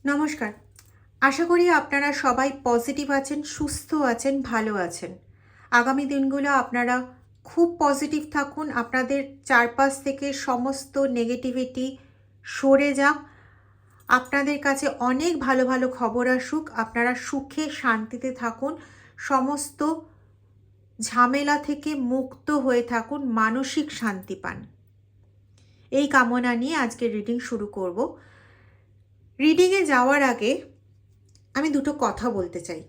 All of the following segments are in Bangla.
নমস্কার। আশা করি আপনারা সবাই পজিটিভ আছেন, সুস্থ আছেন, ভালো আছেন। আগামী দিনগুলো আপনারা খুব পজিটিভ থাকুন। আপনাদের চারপাশ থেকে সমস্ত নেগেটিভিটি সরে যাক। আপনাদের কাছে অনেক ভালো ভালো খবর আসুক। আপনারা সুখে শান্তিতে থাকুন। সমস্ত ঝামেলা থেকে মুক্ত হয়ে থাকুন, মানসিক শান্তি পান। এই কামনা নিয়ে আজকে রিডিং শুরু করব। রিডিংয়ে যাওয়ার আগে আমি দুটো কথা বলতে চাই।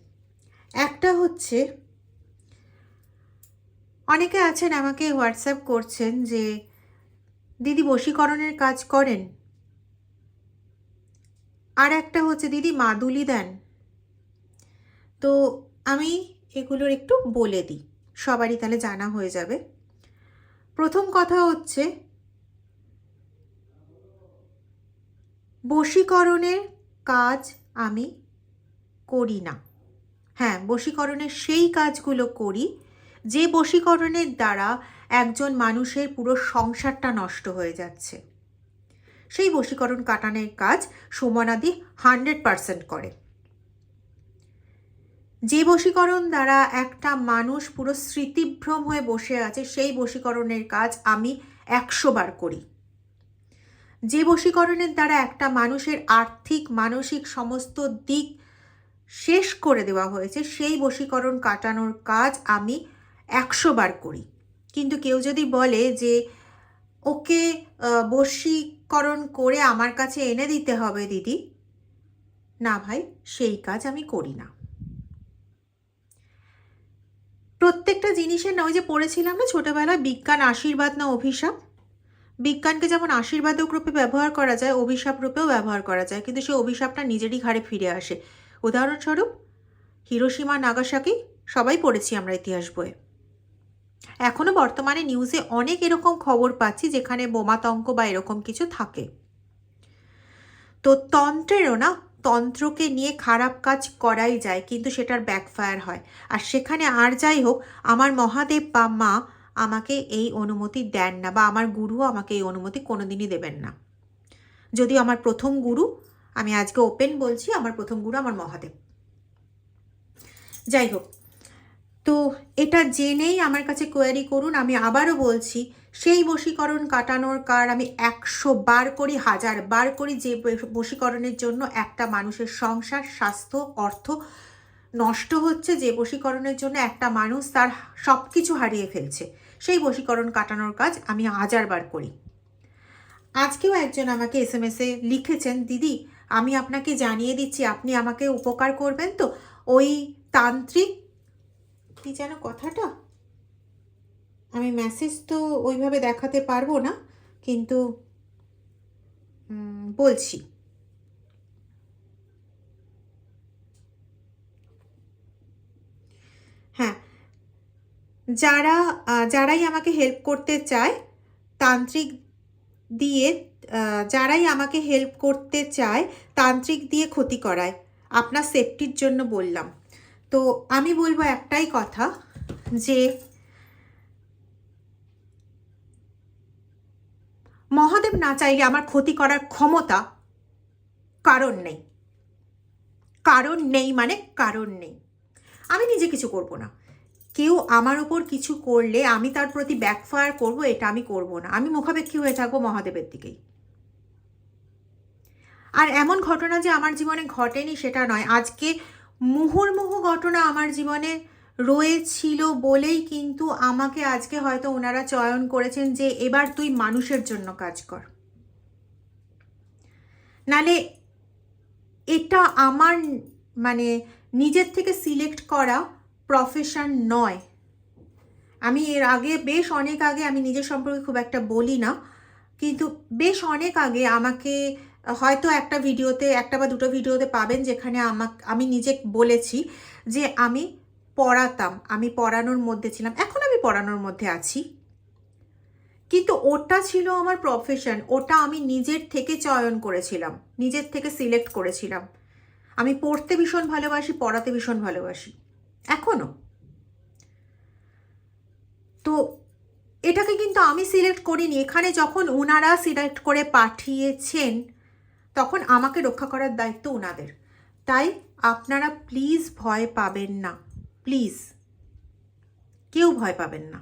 একটা হচ্ছে, অনেকে আছেন আমাকে হোয়াটসঅ্যাপ করছেন যে দিদি বশীকরণের কাজ করেন, আর একটা হচ্ছে দিদি মাদুলি দেন। তো আমি এগুলোর একটু বলে দিই, সবারই তাহলে জানা হয়ে যাবে। প্রথম কথা হচ্ছে, বশীকরণের কাজ আমি করি না। হ্যাঁ, বশীকরণের সেই কাজগুলো করি যে বশীকরণের দ্বারা একজন মানুষের পুরো সংসারটা নষ্ট হয়ে যাচ্ছে। সেই বশীকরণ কাটানোর কাজ সুমনাদি 100% করে। যে বশীকরণ দ্বারা একটা মানুষ পুরো স্মৃতিভ্রম হয়ে বসে আছে, সেই বশীকরণের কাজ আমি 100 বার করি। যে বশীকরণের দ্বারা একটা মানুষের আর্থিক মানসিক সমস্ত দিক শেষ করে দেওয়া হয়েছে, সেই বশীকরণ কাটানোর কাজ আমি 100 বার করি। কিন্তু কেউ যদি বলে যে ওকে বশীকরণ করে আমার কাছে এনে দিতে হবে দিদি, না ভাই, সেই কাজ আমি করি না। প্রত্যেকটা জিনিসের না, ওই যে পড়েছিলাম না ছোটবেলায়, বিজ্ঞান আশীর্বাদ না অভিশাপ। বিজ্ঞানকে যেমন আশীর্বাদক রূপে ব্যবহার করা যায়, অভিশাপ রূপেও ব্যবহার করা যায়, কিন্তু সেই অভিশাপটা নিজেরই ঘাড়ে ফিরে আসে। উদাহরণস্বরূপ হিরোশিমা নাগাসাকি সবাই পড়েছি আমরা ইতিহাস বইয়ে। এখনো বর্তমানে নিউজে অনেক এরকম খবর পাচ্ছি যেখানে বোমাতঙ্ক বা এরকম কিছু থাকে। তো তন্ত্রেরও না, তন্ত্রকে নিয়ে খারাপ কাজ করাই যায়, কিন্তু সেটার ব্যাকফায়ার হয়। আর সেখানে আর যাই হোক, আমার মহাদেব বা মা আমাকে এই অনুমতি দেন না, বা আমার গুরু আমাকে এই অনুমতি কোনোদিনই দেবেন না। যদিও আমার প্রথম গুরু, আমি আজকে ওপেন বলছি, আমার প্রথম গুরু আমার মহাদেব। যাই হোক, তো এটা জেনেই আমার কাছে কোয়ারি করুন। আমি আবারও বলছি, সেই বশীকরণ কাটানোর কার আমি 100 বার করি, 1000 বার করি, যে বশীকরণের জন্য একটা মানুষের সংসার, স্বাস্থ্য, অর্থ নষ্ট হচ্ছে, যে বশীকরণের জন্য একটা মানুষ তার সব কিছু হারিয়ে ফেলছে, সেই বশীকরণ কাটানোর কাজ আমি 1000 বার করি। আজকেও একজন আমাকে SMS-এ লিখেছেন, দিদি আমি আপনাকে জানিয়ে দিচ্ছি, আপনি আমাকে উপকার করবেন তো। ওই তান্ত্রিক, কি যেন কথাটা, আমি মেসেজ তো ওইভাবে দেখাতে পারবো না, কিন্তু বলছি। হ্যাঁ, যারাই আমাকে হেল্প করতে চায় তান্ত্রিক দিয়ে, যারাই আমাকে হেল্প করতে চায় তান্ত্রিক দিয়ে ক্ষতি করায়, আপনার সেফটির জন্য বললাম। তো আমি বলবো একটাই কথা, যে মহাদেব না চাইলে আমার ক্ষতি করার ক্ষমতা কারণ নেই। কারণ নেই মানে কারণ নেই। আমি নিজে কিছু করব না। কেউ আমার ওপর কিছু করলে আমি তার প্রতি ব্যাকফায়ার করব, এটা আমি করব না। আমি মুখাপেক্ষী হয়ে থাকবো মহাদেবের দিকেই। আর এমন ঘটনা যে আমার জীবনে ঘটেনি সেটা নয়। আজকে মুহুর্মুহু ঘটনা আমার জীবনে রয়েছিল বলেই কিন্তু আমাকে আজকে হয়তো ওনারা চয়ন করেছেন যে এবার তুই মানুষের জন্য কাজ কর। নালে এটা আমার মানে নিজের থেকে সিলেক্ট করা প্রফেশন নয়। আমি এর আগে, বেশ অনেক আগে, আমি নিজের সম্পর্কে খুব একটা বলি না, কিন্তু বেশ অনেক আগে আমাকে হয়তো একটা ভিডিওতে, একটা বা দুটো ভিডিওতে পাবেন যেখানে আমি নিজে বলেছি যে আমি পড়াতাম, আমি পড়ানোর মধ্যে ছিলাম, এখন আমি পড়ানোর মধ্যে আছি, কিন্তু ওটা ছিল আমার প্রফেশন। ওটা আমি নিজের থেকে চয়ন করেছিলাম, নিজের থেকে সিলেক্ট করেছিলাম। আমি পড়তে ভীষণ ভালোবাসি, পড়াতে ভীষণ ভালোবাসি, এখনও। তো এটাকে কিন্তু আমি সিলেক্ট করিনি। এখানে যখন ওনারা সিলেক্ট করে পাঠিয়েছেন, তখন আমাকে রক্ষা করার দায়িত্ব ওনাদের। তাই আপনারা প্লিজ ভয় পাবেন না, প্লিজ কেউ ভয় পাবেন না।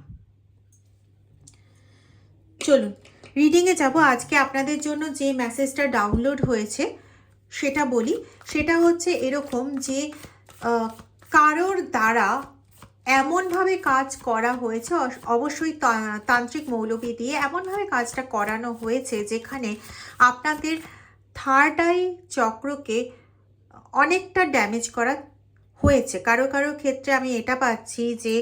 চলুন রিডিংয়ে যাব। আজকে আপনাদের জন্য যে মেসেজটা ডাউনলোড হয়েছে সেটা বলি। সেটা হচ্ছে এরকম যে কারোর দ্বারা এমনভাবে কাজ করা হয়েছে, অবশ্যই তান্ত্রিক মৌলবি দিয়ে এমনভাবে কাজটা করানো হয়েছে যেখানে আপনাদের থার্ড আই চক্রকে অনেকটা ড্যামেজ করা হয়েছে। কারো কারো ক্ষেত্রে আমি এটা পাচ্ছি যে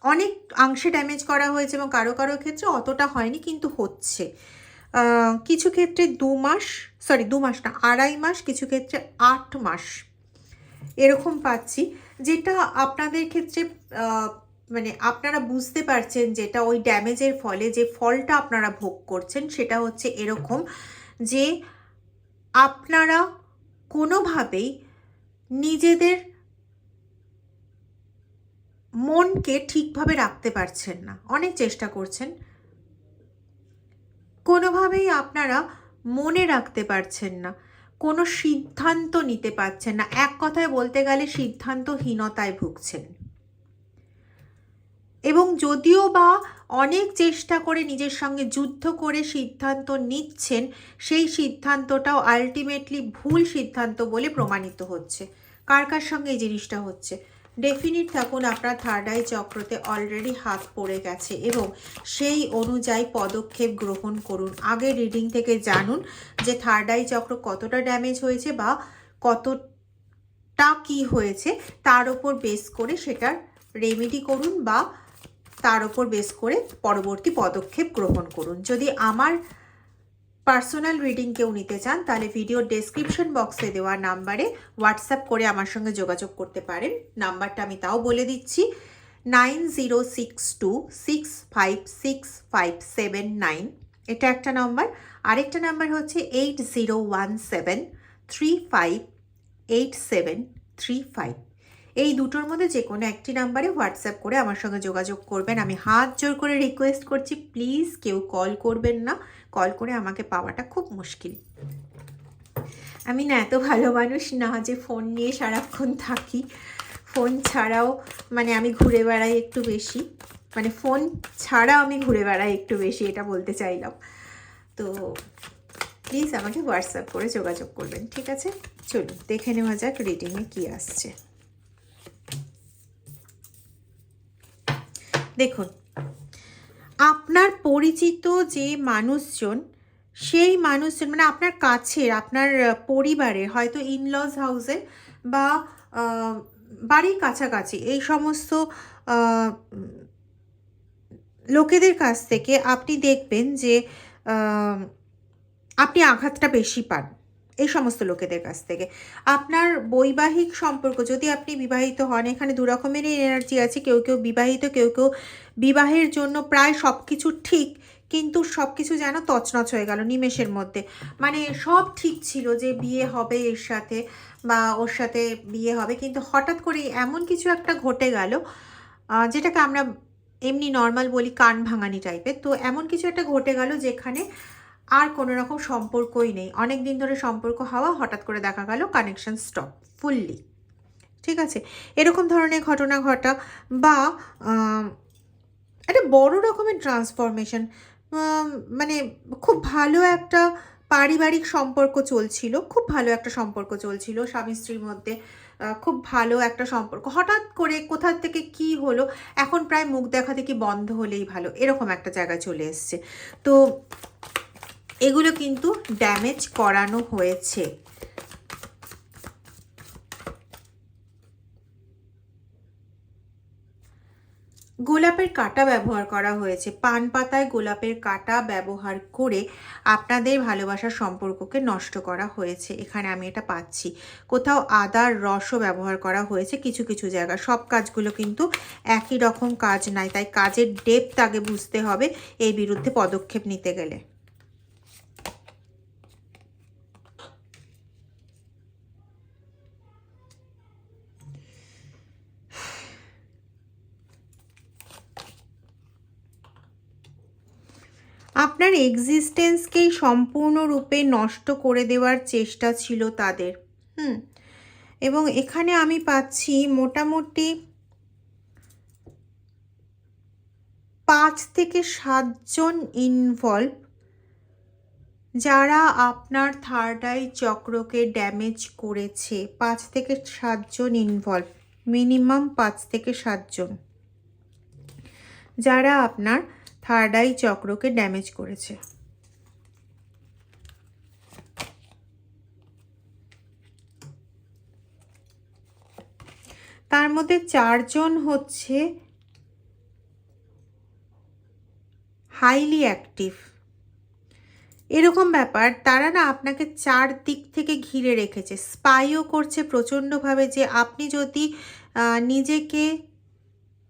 অনেক অংশে ড্যামেজ করা হয়েছে এবং কারো কারো ক্ষেত্রে অতটা হয়নি কিন্তু হচ্ছে। কিছু ক্ষেত্রে 2 মাস, সরি 2 মাস না, 2.5 মাস, কিছু ক্ষেত্রে 8 মাস এরকম পাচ্ছি। যেটা আপনাদের ক্ষেত্রে মানে আপনারা বুঝতে পারছেন যেটা ওই ড্যামেজের ফলে যে ফলটা আপনারা ভোগ করছেন সেটা হচ্ছে এরকম যে আপনারা কোনোভাবেই নিজেদের মনকে ঠিকভাবে রাখতে পারছেন না। অনেক চেষ্টা করছেন, কোনোভাবেই আপনারা মনে রাখতে পারছেন না, কোনো সিদ্ধান্ত নিতে পারছেন না। এক কথায় বলতে গেলে সিদ্ধান্তহীনতায় ভুগছেন। এবং যদিও বা অনেক চেষ্টা করে নিজের সঙ্গে যুদ্ধ করে সিদ্ধান্ত নিচ্ছেন, সেই সিদ্ধান্তটাও আলটিমেটলি ভুল সিদ্ধান্ত বলে প্রমাণিত হচ্ছে। কার কার সঙ্গে এই জিনিসটা হচ্ছে? ডেফিনিট থাকুন আপনার থার্ড আই চক্রতে অলরেডি হাত পড়ে গেছে এবং সেই অনুযায়ী পদক্ষেপ গ্রহণ করুন। আগে রিডিং থেকে জানুন যে থার্ড আই চক্র কতটা ড্যামেজ হয়েছে বা কতটা কি হয়েছে, তার উপর বেস করে সেটার রেমেডি করুন বা তার উপর বেস করে পরবর্তী পদক্ষেপ গ্রহণ করুন। যদি আমার পার্সোনাল রিডিং কেউ নিতে চান তাহলে ভিডিও ডেসক্রিপশন বক্সে দেওয়া নাম্বারে হোয়াটসঅ্যাপ করে আমার সঙ্গে যোগাযোগ করতে পারেন। নাম্বারটা আমি তাও বলে দিচ্ছি, 9062656579, এটা একটা নাম্বার। আরেকটা নাম্বার হচ্ছে 8017358735। এই দুটোর মধ্যে যে কোনো একটি নাম্বারে হোয়াটসঅ্যাপ করে আমার সঙ্গে যোগাযোগ করবেন। আমি হাত জোর করে রিকোয়েস্ট করছি, প্লিজ কেউ কল করবেন না। কল করে আমাকে পাওয়াটা খুব মুশকিল। আমি না এত ভালো মানুষ না যে ফোন নিয়ে সারাক্ষণ থাকি। ফোন ছাড়াও মানে আমি ঘুরে বেড়াই একটু বেশি, মানে ফোন ছাড়াও আমি ঘুরে বেড়াই একটু বেশি, এটা বলতে চাইলাম। তো প্লিজ আমাকে হোয়াটসঅ্যাপ করে যোগাযোগ করবেন, ঠিক আছে? চলুন দেখে নেওয়া যাক রিডিংয়ে কী আসছে। দেখুন, আপনার পরিচিত যে মানুষজন, সেই মানুষজন মানে আপনার কাছের, আপনার পরিবারের, হয়তো ইনলজ হাউসে বা বাড়ির কাছাকাছি এই সমস্ত লোকেদের কাছ থেকে আপনি দেখবেন যে আপনি আঘাতটা বেশি পান। এই সমস্ত লোকেদের কাছ থেকে আপনার বৈবাহিক সম্পর্ক, যদি আপনি বিবাহিত হন, এখানে দু রকমেরই এনার্জি আছে। কেউ কেউ বিবাহিত, কেউ কেউ বিবাহের জন্য প্রায় সব কিছু ঠিক, কিন্তু সব কিছু যেন তছনছ হয়ে গেল নিমেষের মধ্যে। মানে সব ঠিক ছিল যে বিয়ে হবে এর সাথে বা ওর সাথে বিয়ে হবে, কিন্তু হঠাৎ করে এমন কিছু একটা ঘটে গেল যেটাকে আমরা এমনি নর্মাল বলি কান ভাঙানি টাইপের। তো এমন কিছু একটা ঘটে গেল যেখানে আর কোনো রকম সম্পর্কই নেই। অনেক দিন ধরে সম্পর্ক হওয়া, হঠাৎ করে দেখা গেল কানেকশন স্টপ ফুললি, ঠিক আছে? এরকম ধরনের ঘটনা ঘটা বা একটা বড় রকমের ট্রান্সফরমেশন, মানে খুব ভালো একটা পারিবারিক সম্পর্ক চলছিল, খুব ভালো একটা সম্পর্ক চলছিল স্বামী স্ত্রীর মধ্যে, খুব ভালো একটা সম্পর্ক, হঠাৎ করে কোথা থেকে কি হলো, এখন প্রায় মুখ দেখা দেখি বন্ধ হলেই ভালো, এরকম একটা জায়গায় চলে এসছে। তো এগুলো কিন্তু ড্যামেজ করানো হয়েছে। গোলাপের কাঁটা ব্যবহার করা হয়েছে। পান পাতায় গোলাপের কাঁটা ব্যবহার করে আপনাদের ভালোবাসার সম্পর্ককে নষ্ট করা হয়েছে। এখানে আমি এটা পাচ্ছি। কোথাও আদার রসও ব্যবহার করা হয়েছে কিছু কিছু জায়গায়। সব কাজগুলো কিন্তু একই রকম কাজ নাই, তাই কাজের ডেপথ আগে বুঝতে হবে এই বিরুদ্ধে পদক্ষেপ নিতে গেলে। আপনার এক্সিস্টেন্সকেই সম্পূর্ণরূপে নষ্ট করে দেওয়ার চেষ্টা ছিল তাদের। এবং এখানে আমি পাচ্ছি মোটামুটি 5 থেকে 7 জন ইনভলভ, যারা আপনার থার্ড আই চক্রকে ড্যামেজ করেছে। 5 থেকে 7 জন ইনভলভ, মিনিমাম 5 থেকে 7 জন, যারা আপনার থার্ড আই চক্রকে ড্যামেজ করেছে। তার মধ্যে 4 জন হচ্ছে হাইলি অ্যাক্টিভ। এরকম ব্যাপার, তারা না আপনাকে 4 দিক থেকে ঘিরে রেখেছে, স্পাইও করছে প্রচণ্ডভাবে যে আপনি যদি নিজেকে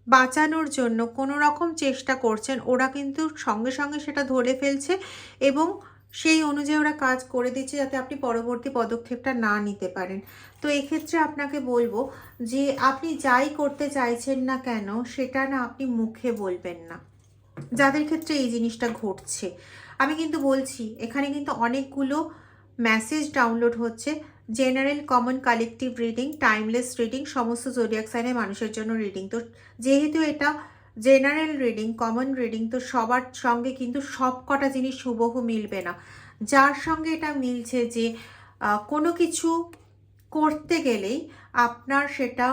বাঁচানোর জন্য কোনো রকম চেষ্টা করছেন, ওরা কিন্তু সঙ্গে সঙ্গে সেটা ধরে ফেলছে এবং সেই অনুযায়ী ওরা কাজ করে দিচ্ছে যাতে আপনি পরবর্তী পদক্ষেপটা না নিতে পারেন। তো এক্ষেত্রে আপনাকে বলবো যে আপনি যাই করতে চাইছেন না কেন সেটা না আপনি মুখে বলবেন না, যাদের ক্ষেত্রে এই জিনিসটা ঘটছে। আমি কিন্তু বলছি এখানে কিন্তু অনেকগুলো মেসেজ ডাউনলোড হচ্ছে। General, common, collective reading, timeless reading, সমস্ত জোডিয়াক সাইনের মানুষের জন্য রিডিং। তো যেহেতু এটা জেনারেল রিডিং, কমন রিডিং, তো সবার সঙ্গে কিন্তু সব কটা জিনিস হুবহু মিলবে না। যার সঙ্গে এটা মিলছে যে কোনো কিছু করতে গেলেই আপনার সেটা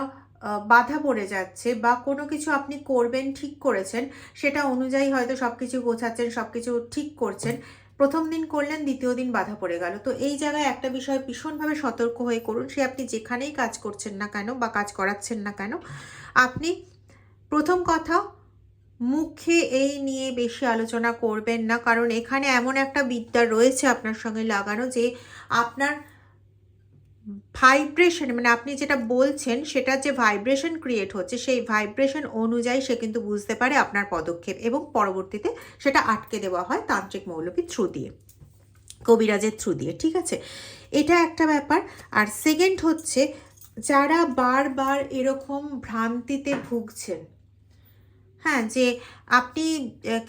বাধা পড়ে যাচ্ছে, বা কোনো কিছু আপনি করবেন ঠিক করেছেন, সেটা অনুযায়ী হয়তো সব কিছু গোছাচ্ছেন, সব কিছু ঠিক করছেন, প্রথম দিন করলেন, দ্বিতীয় দিন বাধা পড়ে গেল। তো এই জায়গায় একটা বিষয় ভীষণভাবে সতর্ক হয়ে করুন, সে আপনি যেখানেই কাজ করছেন না কেন বা কাজ করাচ্ছেন না কেন, আপনি প্রথম কথা মুখে এই নিয়ে বেশি আলোচনা করবেন না, কারণ এখানে এমন একটা বিদ্যা রয়েছে আপনার সঙ্গে লাগানো যে আপনার ভাইব্রেশন, মানে আপনি যেটা বলছেন সেটা যে ভাইব্রেশন ক্রিয়েট হচ্ছে, সেই ভাইব্রেশন অনুযায়ী সে কিন্তু বুঝতে পারে আপনার পদক্ষেপ এবং পরবর্তীতে সেটা আটকে দেওয়া হয় তান্ত্রিক মৌলবীর থ্রু দিয়ে, কবিরাজের থ্রু দিয়ে। ঠিক আছে, এটা একটা ব্যাপার। আর সেকেন্ড হচ্ছে, যারা বারবার এরকম ভ্রান্তিতে ভুগছেন, হ্যাঁ, যে আপনি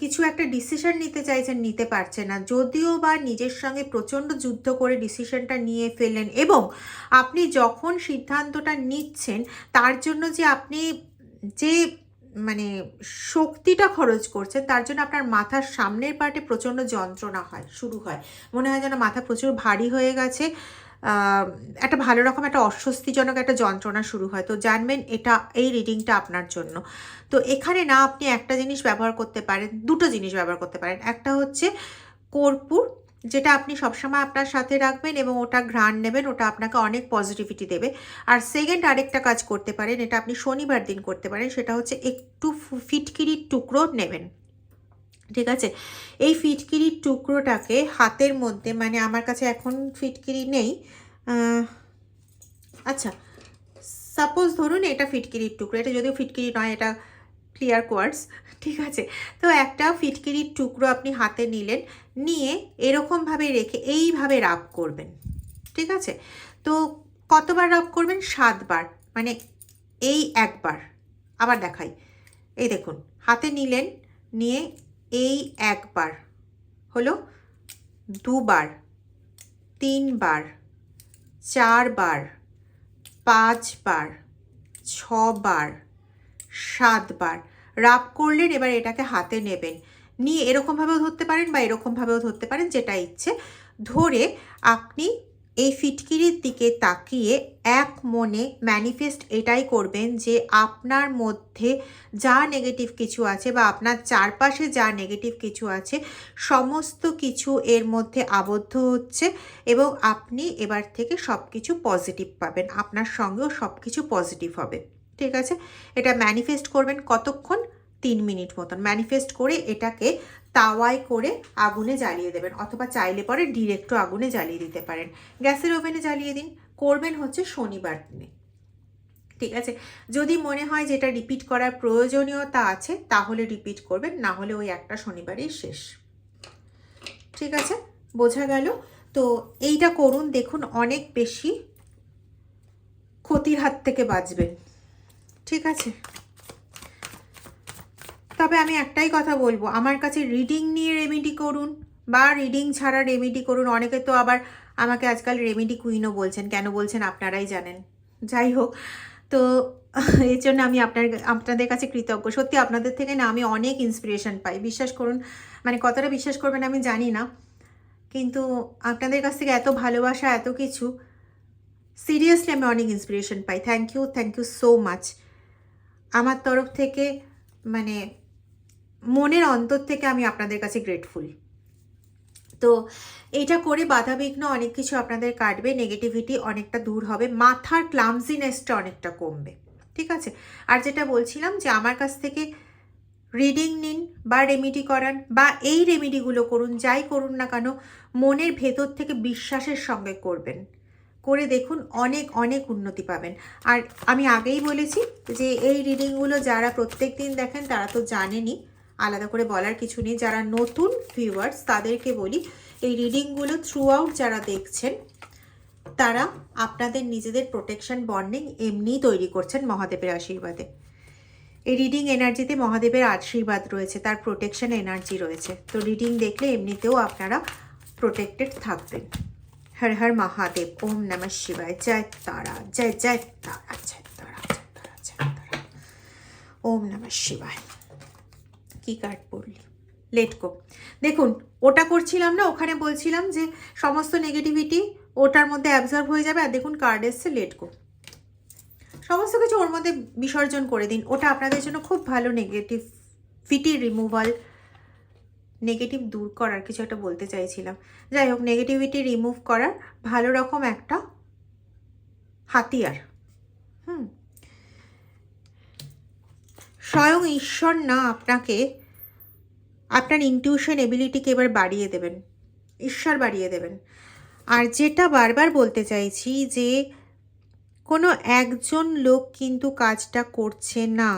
কিছু একটা ডিসিশন নিতে চাইছেন, নিতে পারছেন না, যদিও বা নিজের সঙ্গে প্রচণ্ড যুদ্ধ করে ডিসিশনটা নিয়ে ফেলেন, এবং আপনি যখন সিদ্ধান্তটা নিচ্ছেন তার জন্য যে আপনি যে মানে শক্তিটা খরচ করছেন, তার জন্য আপনার মাথার সামনের পার্টে প্রচণ্ড যন্ত্রণা হয়, শুরু হয়, মনে হয় যেন মাথা প্রচুর ভারী হয়ে গেছে, একটা ভালো রকম একটা অস্বস্তিজনক একটা যন্ত্রণা শুরু হয়। তো জানবেন এটা, এই রিডিংটা আপনার জন্য। তো এখানে না আপনি একটা জিনিস ব্যবহার করতে পারেন, দুটো জিনিস ব্যবহার করতে পারেন। একটা হচ্ছে কর্পূর, যেটা আপনি সবসময় আপনার সাথে রাখবেন এবং ওটা ঘ্রাণ নেবেন, ওটা আপনাকে অনেক পজিটিভিটি দেবে। আর সেকেন্ড আরেকটা কাজ করতে পারেন, এটা আপনি শনিবার দিন করতে পারেন, সেটা হচ্ছে একটু ফিটকিরির টুকরো নেবেন। ঠিক আছে, এই ফিটকিরির টুকরোটাকে হাতের মধ্যে, মানে আমার কাছে এখন ফিটকিরি নেই, আচ্ছা সাপোজ ধরুন এটা ফিটকিরির টুকরো, এটা যদিও ফিটকিরি নয়, এটা ক্লিয়ার কোয়ার্টজ। ঠিক আছে, তো একটা ফিটকিরির টুকরো আপনি হাতে নিলেন, নিয়ে এরকমভাবে রেখে এইভাবে রাব করবেন। ঠিক আছে, তো কতবার রাব করবেন? 7 বার, মানে এই একবার, আবার দেখাই, এই দেখুন হাতে নিলেন, নিয়ে এই একবার হলো, 2 বার, 3 বার, 4 বার, 5 বার, 6 বার, 7 বার রাব করলেন। এবার এটাকে হাতে নেবেন, নিয়ে এরকমভাবেও ধরতে পারেন বা এরকমভাবেও ধরতে পারেন, যেটা ইচ্ছে। ধরে আপনি এই ফিটকিরির দিকে তাকিয়ে এক মনে ম্যানিফেস্ট এটাই করবেন যে আপনার মধ্যে যা নেগেটিভ কিছু আছে বা আপনার চারপাশে যা নেগেটিভ কিছু আছে, সমস্ত কিছু এর মধ্যে আবদ্ধ হচ্ছে এবং আপনি এবার থেকে সব কিছু পজিটিভ পাবেন, আপনার সঙ্গেও সব কিছু পজিটিভ হবে। ঠিক আছে, এটা ম্যানিফেস্ট করবেন কতক্ষণ? 3 মিনিট মতন ম্যানিফেস্ট করে এটাকে তাওয়ায় করে আগুনে জ্বালিয়ে দেবেন, অথবা চাইলে পরে ডিরেক্টও আগুনে জ্বালিয়ে দিতে পারেন, গ্যাসের ওভেনে জ্বালিয়ে দিন। করবেন হচ্ছে শনিবার দিনে। ঠিক আছে, যদি মনে হয় যে এটা রিপিট করার প্রয়োজনীয়তা আছে তাহলে রিপিট করবেন, না হলে ওই একটা শনিবারই শেষ। ঠিক আছে, বোঝা গেল? তো এইটা করুন, দেখুন অনেক বেশি ক্ষতির হাত থেকে বাঁচবেন। ঠিক আছে, তবে আমি একটাই কথা বলবো, আমার কাছে রিডিং নিয়ে রেমেডি করুন বা রিডিং ছাড়া রেমেডি করুন, অনেকে তো আবার আমাকে আজকাল রেমেডি কুইনও বলছেন, কেন বলছেন আপনারাই জানেন। যাই হোক, তো এর জন্য আমি আপনাদের কাছে কৃতজ্ঞ। সত্যি আপনাদের থেকে না আমি অনেক ইন্সপিরেশন পাই, বিশ্বাস করুন। মানে কতটা বিশ্বাস করবেন আমি জানি না, কিন্তু আপনাদের কাছ থেকে এত ভালোবাসা, এত কিছু, সিরিয়াসলি আমি অনেক ইন্সপিরেশন পাই। Thank you so much. আমার তরফ থেকে মানে মনের অন্তর থেকে আমি আপনাদের কাছে গ্রেটফুল। তো এটা করে বাধাবিঘ্ন অনেক কিছু আপনাদের কাটবে, নেগেটিভিটি অনেকটা দূর হবে, মাথার ক্লামজিনেসটা অনেকটা কমবে, ঠিক আছে? আর যেটা বলছিলাম যে আমার কাছ থেকে রিডিং নিন বা রেমেডি করান বা এই রেমেডিগুলো করুন, যাই করুন না কেন মনের ভেতর থেকে বিশ্বাসের সঙ্গে করবেন, করে দেখুন অনেক অনেক উন্নতি পাবেন। আর আমি আগেই বলেছি যে এই রিডিংগুলো যারা প্রত্যেক দিন দেখেন তারা তো জানেনই, আলাদা করে বলার কিছু নেই। যারা নতুন ভিউয়ার্স তাদেরকে বলি, এই রিডিংগুলো থ্রু আউট যারা দেখছেন তারা আপনাদের নিজেদের প্রোটেকশন বন্ডিং এমনিই তৈরি করছেন মহাদেবের আশীর্বাদে। এই রিডিং এনার্জিতে মহাদেবের আশীর্বাদ রয়েছে, তার প্রোটেকশন এনার্জি রয়েছে। তো রিডিং দেখলে এমনিতেও আপনারা প্রোটেক্টেড থাকবেন। হর হর মহাদেব, ওম নমঃ শিবায়, জয় তারা, জয় জয় তারা, জয় তারা, জয় তারা, জয় তারা, ওম নমঃ শিবায়। কি কার্ড পড়লি? Let go. দেখুন, ওটা করছিলাম না, ওখানে বলছিলাম যে সমস্ত নেগেটিভিটি ওটার মধ্যে অ্যাবজর্ব হয়ে যাবে, আর দেখুন কার্ড এসছে লেট গো। সমস্ত কিছু ওর মধ্যে বিসর্জন করে দিন, ওটা আপনাদের জন্য খুব ভালো। নেগেটিভিটি রিমুভাল, নেগেটিভ দূর করার কিছু একটা বলতে চাইছিলাম, যাই হোক, নেগেটিভিটি রিমুভ করার ভালো রকম একটা হাতিয়ার। স্বয়ং ঈশ্বর না আপনাকে আপনার ইনটিউশন এবিলিটিকে এবার বাড়িয়ে দেবেন, ঈশ্বর বাড়িয়ে দেবেন। আর যেটা বারবার বলতে চাইছি যে কোনো একজন লোক কিন্তু কাজটা করছে না,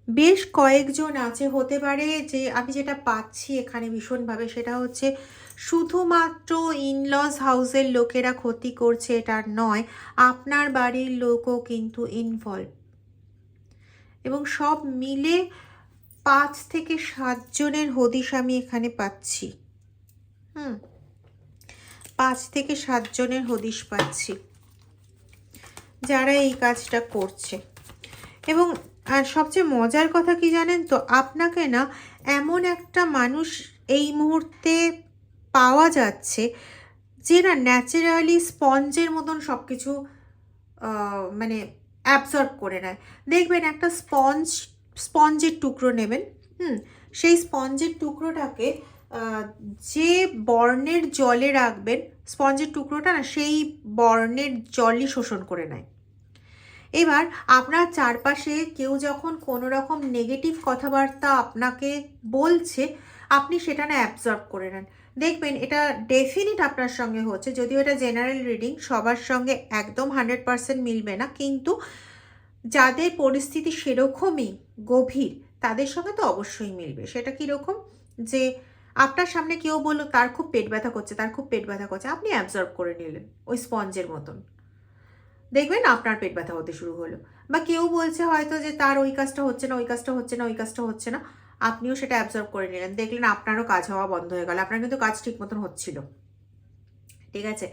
বেশ কয়েকজন আছে। হতে পারে যে আমি যেটা পাচ্ছি এখানে ভীষণভাবে, সেটা হচ্ছে শুধুমাত্র ইনলস হাউসের লোকেরা ক্ষতি করছে এটা নয়, আপনার বাড়ির লোকও কিন্তু ইনভলভ, এবং সব মিলে 5 থেকে 7 জনের হদিশ আমি এখানে পাচ্ছি। 5 থেকে 7 জনের হদিশ পাচ্ছি যারা এই কাজটা করছে। এবং আর সবচেয়ে মজার কথা কি জানেন তো, আপনাকে না এমন একটা মানুষ এই মুহূর্তে পাওয়া যাচ্ছে যে না ন্যাচারালি স্পঞ্জের মতন সব কিছু মানে অ্যাবসর্ব করে নেয়। দেখবেন একটা স্পঞ্জের টুকরো নেবেন, সেই স্পঞ্জের টুকরোটাকে যে বর্ণের জলে রাখবেন, স্পঞ্জের টুকরোটা না সেই বর্ণের জলই শোষণ করে নেয়। এবার আপনার চারপাশে কেউ যখন কোনো রকম নেগেটিভ কথাবার্তা আপনাকে বলছে, আপনি সেটা না অ্যাবজর্ব করে নেন। দেখবেন এটা ডেফিনিট আপনার সঙ্গে হচ্ছে, যদিও এটা জেনারেল রিডিং, সবার সঙ্গে একদম 100% মিলবে না, কিন্তু যাদের পরিস্থিতি সেরকমই গভীর তাদের সঙ্গে তো অবশ্যই মিলবে। সেটা কীরকম, যে আপনার সামনে কেউ বললো তার খুব পেট ব্যথা করছে, তার খুব পেট ব্যথা করছে, আপনি অ্যাবজর্ব করে নিলেন ওই স্পঞ্জের মতন, দেখবেন আপনার পেট ব্যথা হতে শুরু হলো। বা কেউ বলছে হয়তো যে তার ওই কাজটা হচ্ছে না, ওই কাজটা হচ্ছে না, ওই কাজটা হচ্ছে না, আপনিও সেটা অ্যাবজর্ব করে নিলেন, দেখলেন আপনারও কাজ হওয়া বন্ধ হয়ে গেল, আপনার কিন্তু কাজ ঠিক মতন হচ্ছিল, ঠিক আছে?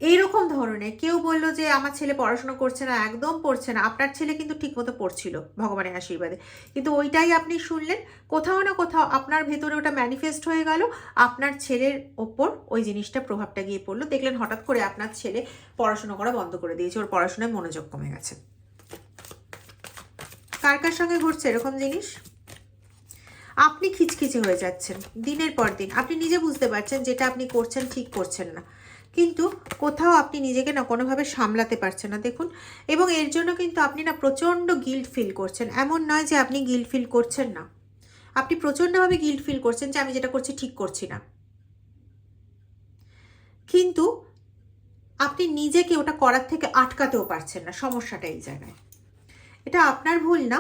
এইরকম ধরনের কেউ বললো যে আমার ছেলে পড়াশোনা করছে না, একদম পড়ছে না, আপনার ছেলে কিন্তু ঠিক মতো পড়ছিল ভগবানের আশীর্বাদে, কিন্তু ওইটাই আপনি শুনলেন, কোথাও না কোথাও আপনার ভেতরে ওটা ম্যানিফেস্ট হয়ে গেল, আপনার ছেলের ওপর ওই জিনিসটা প্রভাবটা গিয়ে পড়লো, দেখলেন হঠাৎ করে আপনার ছেলে পড়াশোনা করা বন্ধ করে দিয়েছে, ওর পড়াশোনায় মনোযোগ কমে গেছে। কার কার সঙ্গে ঘটছে এরকম জিনিস? আপনি খিচখিচে হয়ে যাচ্ছেন দিনের পর দিন, আপনি নিজে বুঝতে পারছেন যেটা আপনি করছেন ঠিক করছেন না, কিন্তু কোথাও আপনি নিজেকে না কোনোভাবে সামলাতে পারছেন না, দেখুন। এবং এর জন্য কিন্তু আপনি না প্রচণ্ড গিল্ট ফিল করছেন, এমন নয় যে আপনি গিল্ট ফিল করছেন না, আপনি প্রচণ্ডভাবে গিল্ট ফিল করছেন যে আমি যেটা করছি ঠিক করছি না, কিন্তু আপনি নিজেকে ওটা করার থেকে আটকাতেও পারছেন না। সমস্যাটা এই জায়গায়, এটা আপনার ভুল না।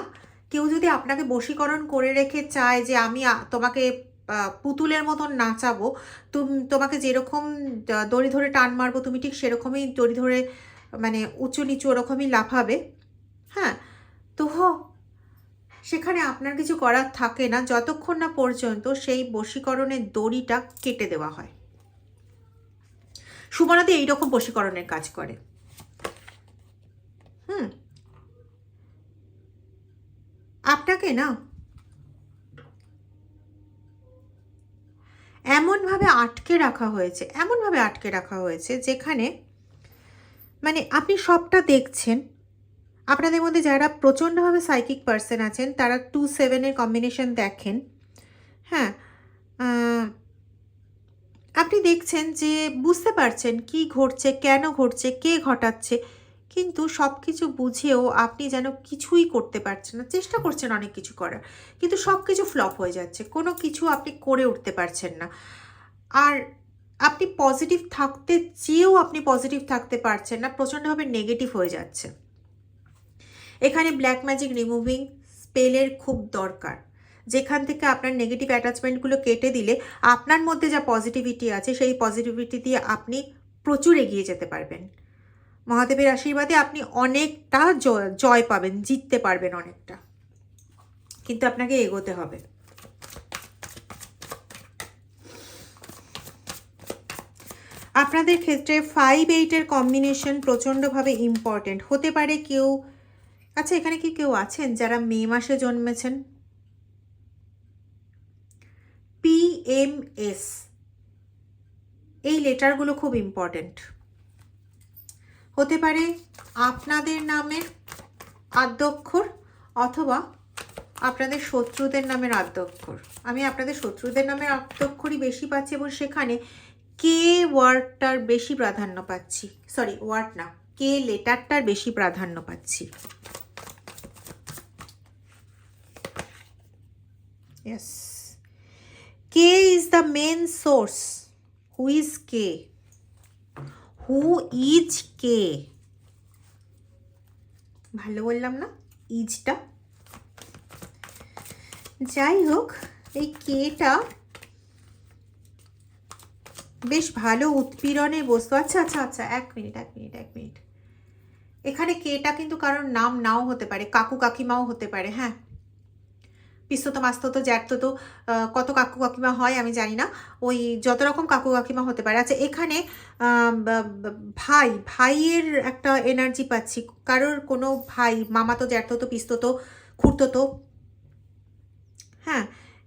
কেউ যদি আপনাকে বশীকরণ করে রেখে চায় যে আমি তোমাকে পুতুলের মতন নাচাবো, তোমাকে যেরকম দড়ি ধরে টান মারবো তুমি ঠিক সেরকমই দড়ি ধরে মানে উঁচু নিচু ওরকমই লাফাবে, হ্যাঁ, তো সেখানে আপনার কিছু করার থাকে না যতক্ষণ না পর্যন্ত সেই বশীকরণের দড়িটা কেটে দেওয়া হয়। সুমনাদি এইরকম বশীকরণের কাজ করে। আপনাকে না এমনভাবে আটকে রাখা হয়েছে যেখানে মানে আপনি সবটা দেখছেন। আপনাদের মধ্যে যারা প্রচণ্ডভাবে সাইকিক পার্সন আছেন তারা 2-7 কম্বিনেশন দেখেন। হ্যাঁ, আপনি দেখছেন যে বুঝতে পারছেন কি ঘটছে, কেন ঘটছে, কে ঘটাচ্ছে, কিন্তু সব কিছু বুঝেও আপনি যেন কিছুই করতে পারছেন না। চেষ্টা করছেন অনেক কিছু করার, কিন্তু সব কিছু ফ্লপ হয়ে যাচ্ছে, কোনো কিছু আপনি করে উঠতে পারছেন না। আর আপনি পজিটিভ থাকতে চেয়েও আপনি পজিটিভ থাকতে পারছেন না, প্রচণ্ডভাবে নেগেটিভ হয়ে যাচ্ছে। এখানে ব্ল্যাক ম্যাজিক রিমুভিং স্পেলের খুব দরকার, যেখান থেকে আপনার নেগেটিভ অ্যাটাচমেন্টগুলো কেটে দিলে আপনার মধ্যে যা পজিটিভিটি আছে সেই পজিটিভিটি দিয়ে আপনি প্রচুর এগিয়ে যেতে পারবেন। মহাদেবের আশীর্বাদে আপনি অনেকটা জয় পাবেন, জিততে পারবেন অনেকটা, কিন্তু আপনাকে এগোতে হবে। আপনাদের ক্ষেত্রে 5-8 কম্বিনেশন প্রচণ্ডভাবে ইম্পর্টেন্ট হতে পারে। কেউ আচ্ছা, এখানে কি কেউ আছেন যারা মে মাসে জন্মেছেন? PMS এই লেটারগুলো খুব ইম্পর্টেন্ট হতে পারে। আপনাদের নামের আদ্যক্ষর অথবা আপনাদের শত্রুদের নামের আদ্যক্ষর। আমি আপনাদের শত্রুদের নামের আদ্যক্ষরই বেশি পাচ্ছি এবং সেখানে কে ওয়ার্ডটার বেশি প্রাধান্য পাচ্ছি। সরি, ওয়ার্ড না, কে লেটারটার বেশি প্রাধান্য পাচ্ছি। Yes. K is the main source. Who is K? Who is K? ভালো বললাম না ইজটা? যাই হোক, এই কেটা বেশ ভালো উৎপীড়নের বস্তু। আচ্ছা আচ্ছা আচ্ছা, এক মিনিট। এখানে কেটা কিন্তু কারোর নাম নাও হতে পারে, কাকু কাকিমাও হতে পারে। হ্যাঁ, পিস্তত মাস্তত জ্যাঠতো কত কাকু কাকিমা হয় আমি জানি না, ওই যত রকম কাকু কাকিমা হতে পারে। আচ্ছা, এখানে ভাইয়ের একটা এনার্জি পাচ্ছি, কারোর কোনো ভাই, মামাতো জ্যাঠতো পিস্তত খুঁড়তো, হ্যাঁ,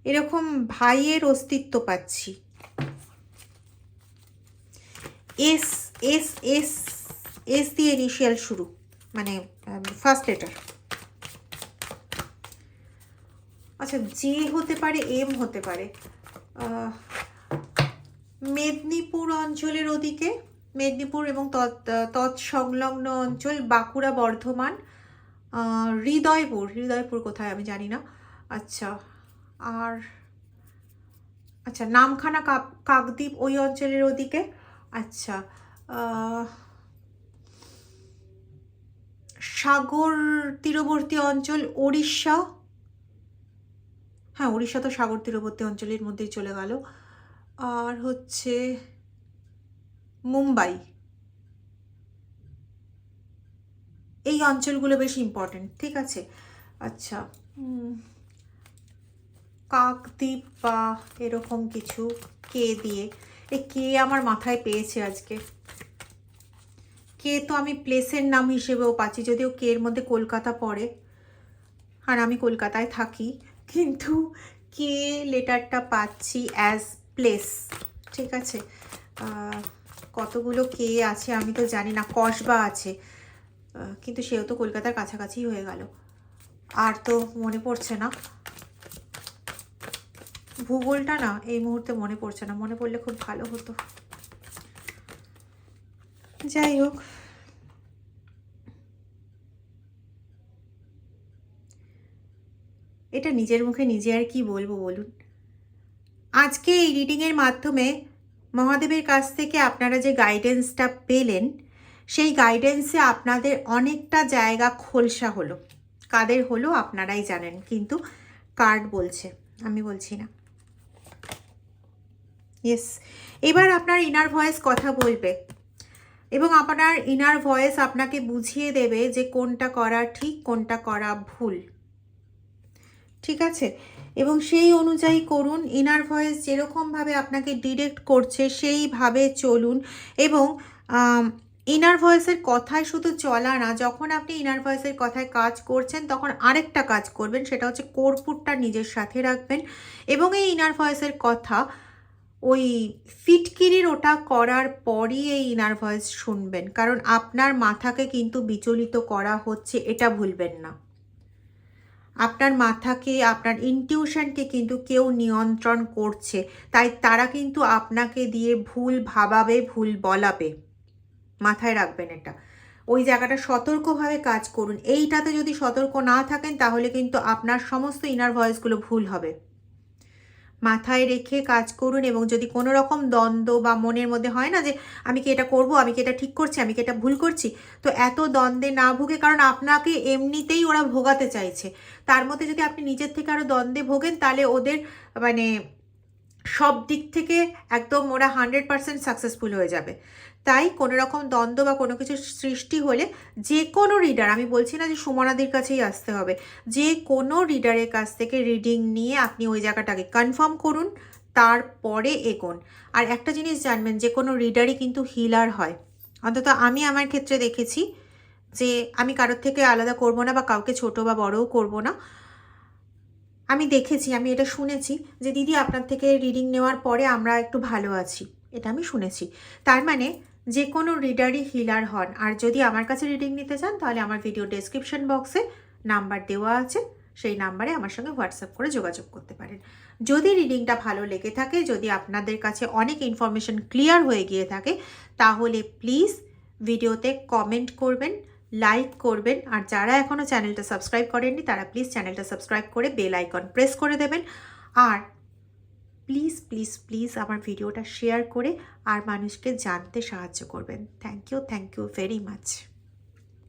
এরকম ভাইয়ের অস্তিত্ব পাচ্ছি। এস এস এস এস দিয়ে ইনিশিয়াল শুরু, মানে ফার্স্ট লেটার। আচ্ছা, জে হতে পারে, এম হতে পারে। মেদিনীপুর অঞ্চলের ওদিকে, মেদিনীপুর এবং তৎসংলগ্ন অঞ্চল, বাঁকুড়া, বর্ধমান, হৃদয়পুর কোথায় আমি জানি না। আচ্ছা, আর আচ্ছা, নামখানা, কাকদ্বীপ ওই অঞ্চলের ওদিকে। আচ্ছা, সাগর তীরবর্তী অঞ্চল, ওড়িশা। হ্যাঁ, উড়িষ্যা তো সাগর তীরবর্তী অঞ্চলের মধ্যেই চলে গেল। আর হচ্ছে মুম্বাই, এই অঞ্চলগুলো বেশ ইম্পর্টেন্ট। ঠিক আছে, আচ্ছা, কাকদ্বীপ বা এরকম কিছু কে দিয়ে। এই কে আমার মাথায় পেয়েছে আজকে। কে তো আমি প্লেসের নাম হিসেবেও পাচ্ছি, যদিও কে এর মধ্যে কলকাতা পড়ে আর আমি কলকাতায় থাকি, কিন্তু কে লেটারটা পাচ্ছি অ্যাজ প্লেস। ঠিক আছে, কতগুলো কে আছে আমি তো জানি না, কসবা আছে, কিন্তু সেও তো কলকাতার কাছাকাছি হয়ে গেল। আর তো মনে পড়ছে না, ভূগোলটা না এই মুহূর্তে মনে পড়ছে না, মনে পড়লে খুব ভালো হতো। যাই হোক, এটা নিজের মুখে নিজে আর কি বলবো বলুন। আজকে এই রিডিংয়ের মাধ্যমে মহাদেবের কাছ থেকে আপনারা যে গাইডেন্সটা পেলেন, সেই গাইডেন্সে আপনাদের অনেকটা জায়গা খোলসা হলো। কাদের হলো আপনারাই জানেন, কিন্তু কার্ড বলছে, আমি বলছি না। ইয়েস, এবার আপনার ইনার ভয়েস কথা বলবে এবং আপনার ইনার ভয়েস আপনাকে বুঝিয়ে দেবে যে কোনটা করা ঠিক, কোনটা করা ভুল। ঠিক আছে? এবং সেই অনুযায়ী করুন। ইনার ভয়েস যেরকমভাবে আপনাকে ডিরেক্ট করছে সেইভাবে চলুন। এবং ইনার ভয়েসের কথায় শুধু চলা না, যখন আপনি ইনার ভয়েসের কথায় কাজ করছেন তখন আরেকটা কাজ করবেন, সেটা হচ্ছে কর্পূরটা নিজের সাথে রাখবেন। এবং এই ইনার ভয়েসের কথা ওই ফিটকিরির ওটা করার পরই এই ইনার ভয়েস শুনবেন, কারণ আপনার মাথাকে কিন্তু বিচলিত করা হচ্ছে, এটা ভুলবেন না। আপনার মাথাকে, আপনার ইনটিউশনকে কিন্তু কেউ নিয়ন্ত্রণ করছে, তাই তারা কিন্তু আপনাকে দিয়ে ভুল ভাবাবে, ভুল বলাবে। মাথায় রাখবেন এটা। ওই জায়গাটা সতর্কভাবে কাজ করুন। এইটাতে যদি সতর্ক না থাকেন তাহলে কিন্তু আপনার সমস্ত ইনার ভয়েসগুলো ভুল হবে। মাথায় রেখে কাজ করুন। এবং যদি কোনো রকম দ্বন্দ্ব বা মনের মধ্যে হয় না যে আমি কি এটা করব, আমি কি এটা ঠিক করছি, আমি কি এটা ভুল করছি, তো এত দ্বন্দ্বে না ভুগে, কারণ আপনাকে এমনিতেই ওরা ভোগাতে চাইছে, তার মধ্যে যদি আপনি নিজের থেকে আরও দ্বন্দ্বে ভোগেন তাহলে ওদের মানে সব দিক থেকে একদম ওরা 100% সাকসেসফুল হয়ে যাবে। তাই কোনো রকম দ্বন্দ্ব বা কোনো কিছু সৃষ্টি হলে যে কোনো রিডার, আমি বলছি না যে সুমনাদির কাছেই আসতে হবে, যে কোনো রিডারের কাছ থেকে রিডিং নিয়ে আপনি ওই জায়গাটাকে কনফার্ম করুন, তারপরে এগোন। আর একটা জিনিস জানবেন, যে কোনো রিডারই কিন্তু হিলার হয়। অন্তত আমি আমার ক্ষেত্রে দেখেছি যে আমি কারোর থেকে আলাদা করব না বা কাউকে ছোট বা বড়ও করব না। আমি দেখেছি, আমি এটা শুনেছি যে দিদি আপনার থেকে রিডিং নেওয়ার পরে আমরা একটু ভালো আছি, এটা আমি শুনেছি। তার মানে যে কোনো রিডারই হিলার হন। আর যদি আমার কাছে রিডিং নিতে চান তাহলে আমার ভিডিও ডেসক্রিপশন বক্সে নাম্বার দেওয়া আছে, সেই নাম্বারে আমার সঙ্গে হোয়াটসঅ্যাপ করে যোগাযোগ করতে পারেন। যদি রিডিংটা ভালো লেগে থাকে, যদি আপনাদের কাছে অনেক ইনফরমেশন ক্লিয়ার হয়ে গিয়ে থাকে, তাহলে প্লিজ ভিডিওতে কমেন্ট করবেন, লাইক করবেন। আর যারা এখনও চ্যানেলটা সাবস্ক্রাইব করেননি তারা প্লিজ চ্যানেলটা সাবস্ক্রাইব করে বেল আইকন প্রেস করে দেবেন। আর প্লিজ প্লিজ প্লিজ আমার ভিডিওটা শেয়ার করে আর মানুষকে জানতে সাহায্য করবেন। Thank you very much.